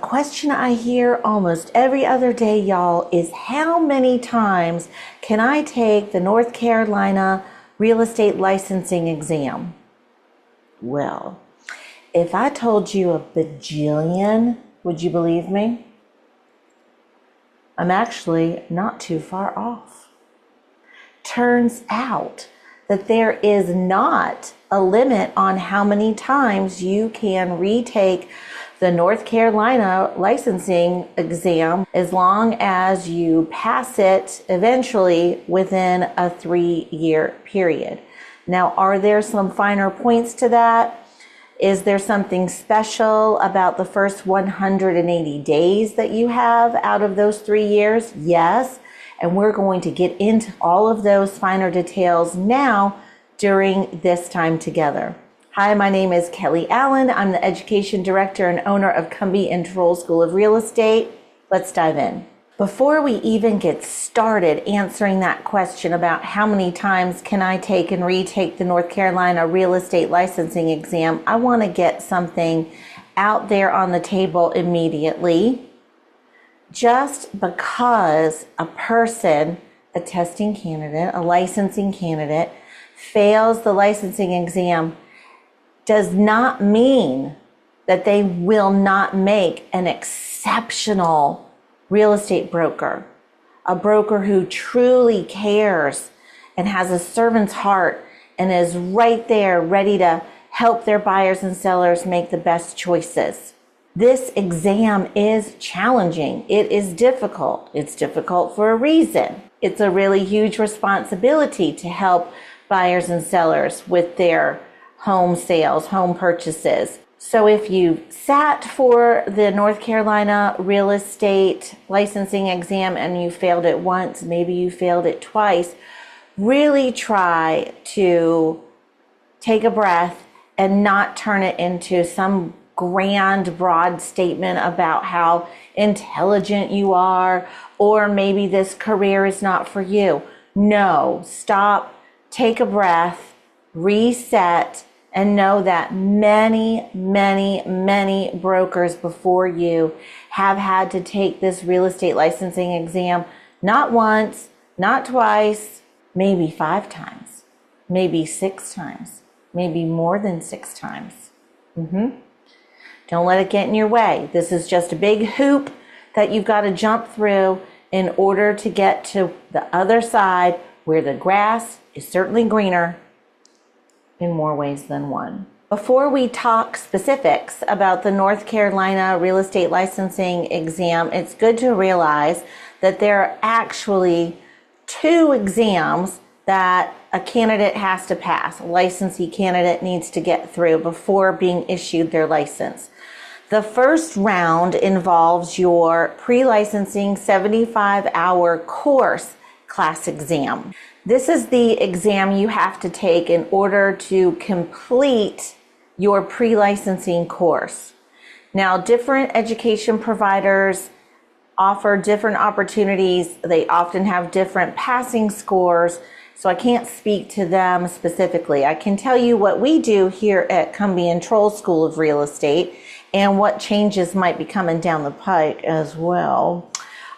question I hear almost every other day, y'all, is how many times can I take the North Carolina real estate licensing exam? Well, if I told you a bajillion, would you believe me? I'm actually not too far off. Turns out that there is not a limit on how many times you can retake the North Carolina licensing exam as long as you pass it eventually within a 3-year period. Now, are there some finer points to that? Is there something special about the first 180 days that you have out of those 3 years? Yes. And we're going to get into all of those finer details now during this time together. Hi, my name is Kelly Allen. I'm the Education Director and owner of Cumbie and Trull School of Real Estate. Let's dive in. Before we even get started answering that question about how many times can I take and retake the North Carolina real estate licensing exam, I want to get something out there on the table immediately. Just because a person, a testing candidate, a licensing candidate, fails the licensing exam does not mean that they will not make an exceptional real estate broker, a broker who truly cares and has a servant's heart and is right there ready to help their buyers and sellers make the best choices. This exam is challenging. It is difficult. It's difficult for a reason. It's a really huge responsibility to help buyers and sellers with their home sales, home purchases. So if you sat for the North Carolina real estate licensing exam and you failed it once, maybe you failed it twice, really try to take a breath and not turn it into some grand, broad statement about how intelligent you are, or maybe this career is not for you. No, stop, take a breath, reset, and know that many, many, many brokers before you have had to take this real estate licensing exam, not once, not twice, maybe 5 times, maybe 6 times, maybe more than 6 times. Don't let it get in your way. This is just a big hoop that you've got to jump through in order to get to the other side where the grass is certainly greener in more ways than one. Before we talk specifics about the North Carolina real estate licensing exam, it's good to realize that there are actually 2 exams that a candidate has to pass, a licensee candidate needs to get through before being issued their license. The first round involves your pre-licensing 75-hour course class exam. This is the exam you have to take in order to complete your pre-licensing course. Now, different education providers offer different opportunities. They often have different passing scores, so I can't speak to them specifically. I can tell you what we do here at Cumbie and Trull School of Real Estate and what changes might be coming down the pike as well.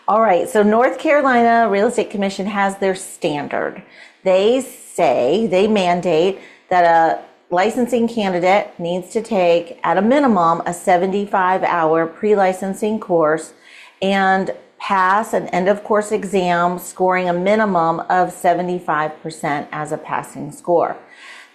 All right, so North Carolina Real Estate Commission has their standard. They mandate that a licensing candidate needs to take, at a minimum, a 75-hour pre-licensing course and pass an end-of-course exam scoring a minimum of 75% as a passing score.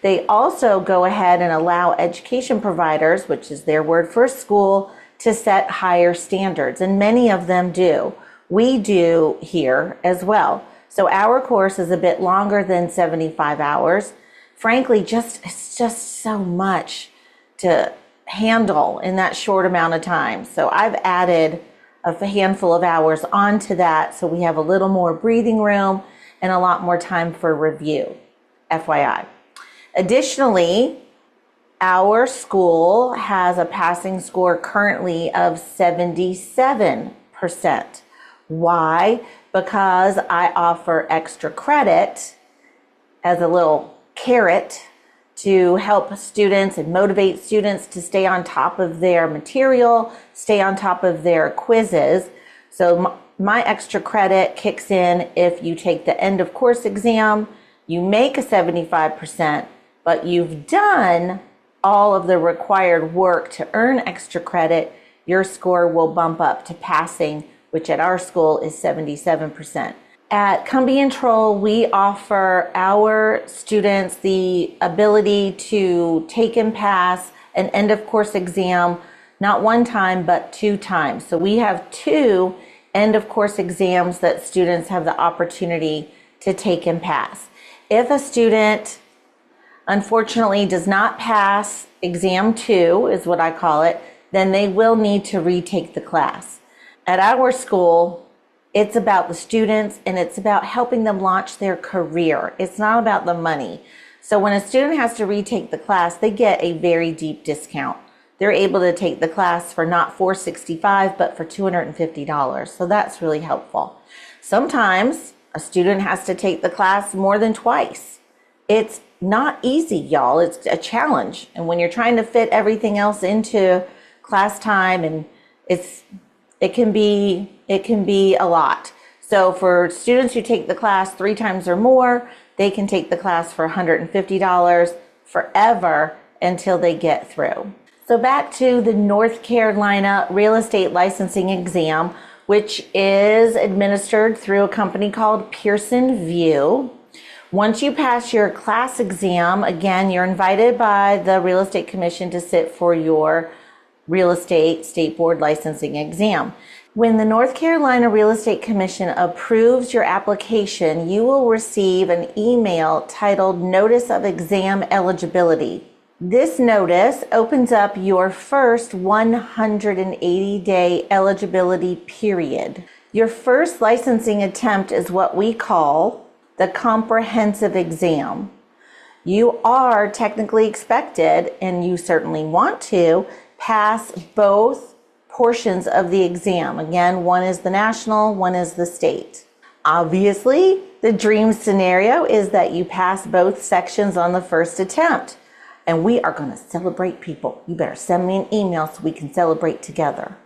They also go ahead and allow education providers, which is their word for school, to set higher standards, and many of them do. We do here as well. So our course is a bit longer than 75 hours. Frankly, it's just so much to handle in that short amount of time. So I've added a handful of hours onto that so we have a little more breathing room and a lot more time for review, FYI. Additionally, our school has a passing score currently of 77%. Why? Because I offer extra credit as a little carrot to help students and motivate students to stay on top of their material, stay on top of their quizzes. So my extra credit kicks in if you take the end of course exam, you make a 75%, but you've done all of the required work to earn extra credit, your score will bump up to passing, which at our school is 77%. At Cumbie and Trull, we offer our students the ability to take and pass an end of course exam, not one time, but 2 times. So we have 2 end of course exams that students have the opportunity to take and pass. If a student unfortunately does not pass exam 2, is what I call it, then they will need to retake the class. At our school, it's about the students and it's about helping them launch their career. It's not about the money. So when a student has to retake the class, they get a very deep discount. They're able to take the class for not $465, but for $250. So that's really helpful. Sometimes a student has to take the class more than twice. It's not easy, y'all. It's a challenge. And when you're trying to fit everything else into class time, and it can be a lot. So for students who take the class 3 times or more, they can take the class for $150 forever until they get through. So back to the North Carolina real estate licensing exam, which is administered through a company called Pearson VUE. Once you pass your class exam, again, you're invited by the Real Estate Commission to sit for your real estate state board licensing exam. When the North Carolina Real Estate Commission approves your application, you will receive an email titled Notice of Exam Eligibility. This notice opens up your first 180-day eligibility period. Your first licensing attempt is what we call the comprehensive exam. You are technically expected, and you certainly want to, pass both portions of the exam. Again, one is the national, one is the state. Obviously, the dream scenario is that you pass both sections on the first attempt. And we are going to celebrate people. You better send me an email so we can celebrate together.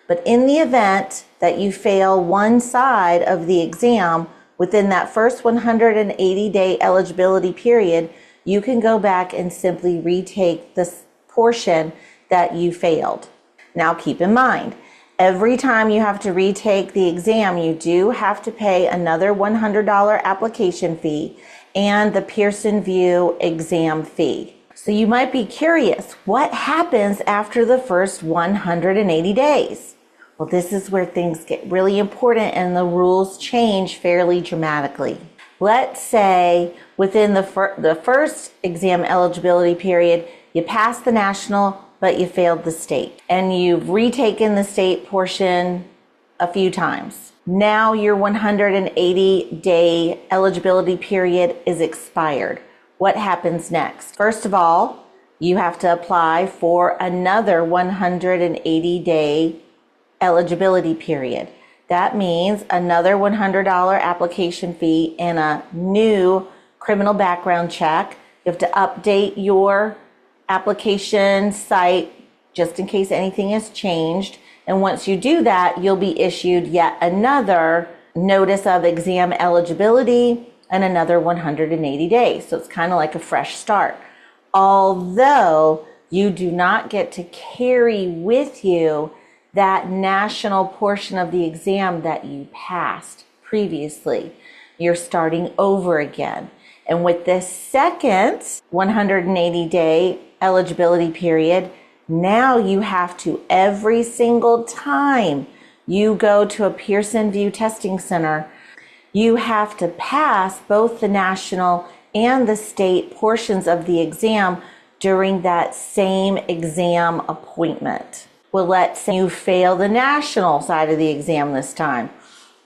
But in the event that you fail one side of the exam within that first 180-day eligibility period, you can go back and simply retake this portion that you failed. Now keep in mind, every time you have to retake the exam, you do have to pay another $100 application fee and the Pearson VUE exam fee. So you might be curious, what happens after the first 180 days? Well, this is where things get really important and the rules change fairly dramatically. Let's say within the first exam eligibility period, you passed the national, but you failed the state. And you've retaken the state portion a few times. Now your 180-day eligibility period is expired. What happens next? First of all, you have to apply for another 180-day eligibility period. That means another $100 application fee and a new criminal background check. You have to update your application site just in case anything has changed. And once you do that, you'll be issued yet another notice of exam eligibility and another 180 days. So it's kind of like a fresh start. Although you do not get to carry with you that national portion of the exam that you passed previously. You're starting over again. And with this second 180-day eligibility period, now you have to, every single time you go to a Pearson VUE testing center, you have to pass both the national and the state portions of the exam during that same exam appointment. Well, let's say you fail the national side of the exam this time.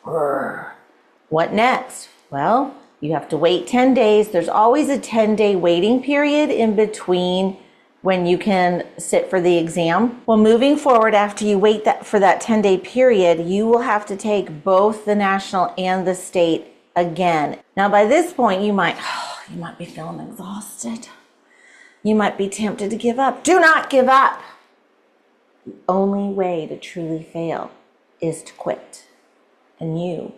What next? Well, you have to wait 10 days. There's always a 10-day waiting period in between when you can sit for the exam. Well, moving forward, after you wait for that 10-day period, you will have to take both the national and the state again. Now, by this point, you might be feeling exhausted. You might be tempted to give up. Do not give up. The only way to truly fail is to quit. And you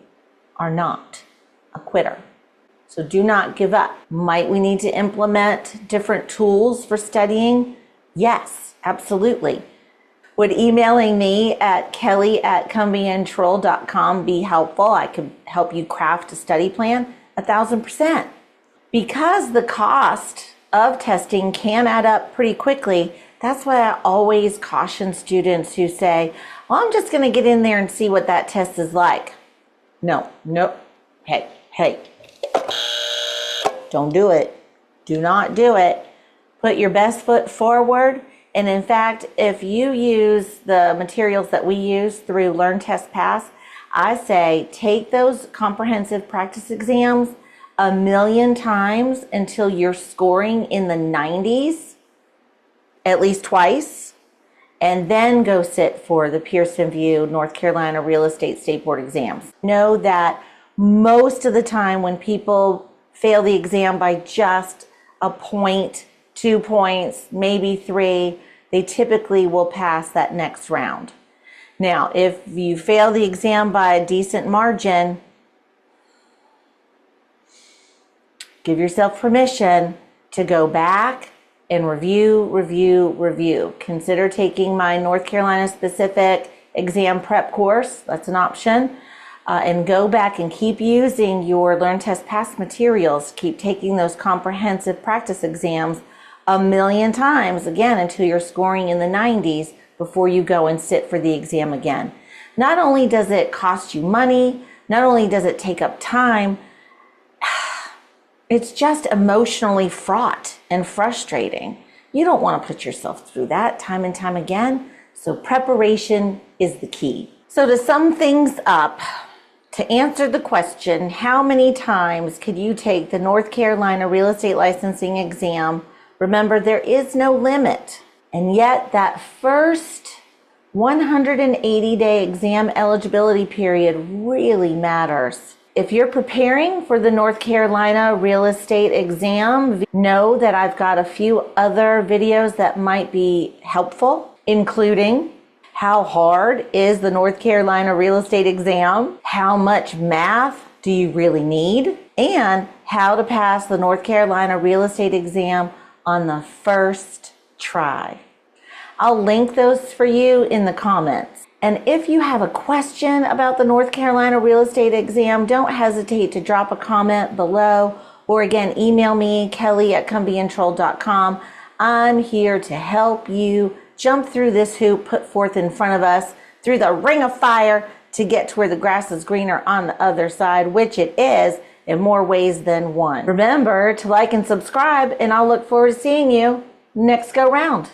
are not a quitter. So do not give up. Might we need to implement different tools for studying? Yes, absolutely. Would emailing me at kelly@cumbieandtrull.com be helpful? I could help you craft a study plan 1,000%. Because the cost of testing can add up pretty quickly, that's why I always caution students who say, well, I'm just going to get in there and see what that test is like. No, nope. Hey. Don't do it. Do not do it. Put your best foot forward. And in fact, if you use the materials that we use through Learn, Test, Pass, I say take those comprehensive practice exams 1,000,000 times until you're scoring in the 90s, at least twice, and then go sit for the Pearson VUE North Carolina Real Estate State Board exams. Know that most of the time when people fail the exam by just a point, 2 points, maybe 3, they typically will pass that next round. Now, if you fail the exam by a decent margin, give yourself permission to go back and review. Consider taking my North Carolina specific exam prep course. That's an option. And go back and keep using your Learn, Test, Pass materials. Keep taking those comprehensive practice exams 1,000,000 times, again, until you're scoring in the 90s before you go and sit for the exam again. Not only does it cost you money, not only does it take up time, it's just emotionally fraught and frustrating. You don't want to put yourself through that time and time again. So preparation is the key. So to sum things up, to answer the question, how many times could you take the North Carolina Real Estate Licensing exam? Remember, there is no limit. And yet that first 180-day exam eligibility period really matters. If you're preparing for the North Carolina Real Estate exam, know that I've got a few other videos that might be helpful, including how hard is the North Carolina Real Estate exam? How much math do you really need? And how to pass the North Carolina Real Estate exam on the first try. I'll link those for you in the comments. And if you have a question about the North Carolina Real Estate exam, don't hesitate to drop a comment below, or again, email me, kelly@cumbieandtrull.com. I'm here to help you jump through this hoop put forth in front of us, through the ring of fire, to get to where the grass is greener on the other side, which it is in more ways than one. Remember to like and subscribe, and I'll look forward to seeing you next go round.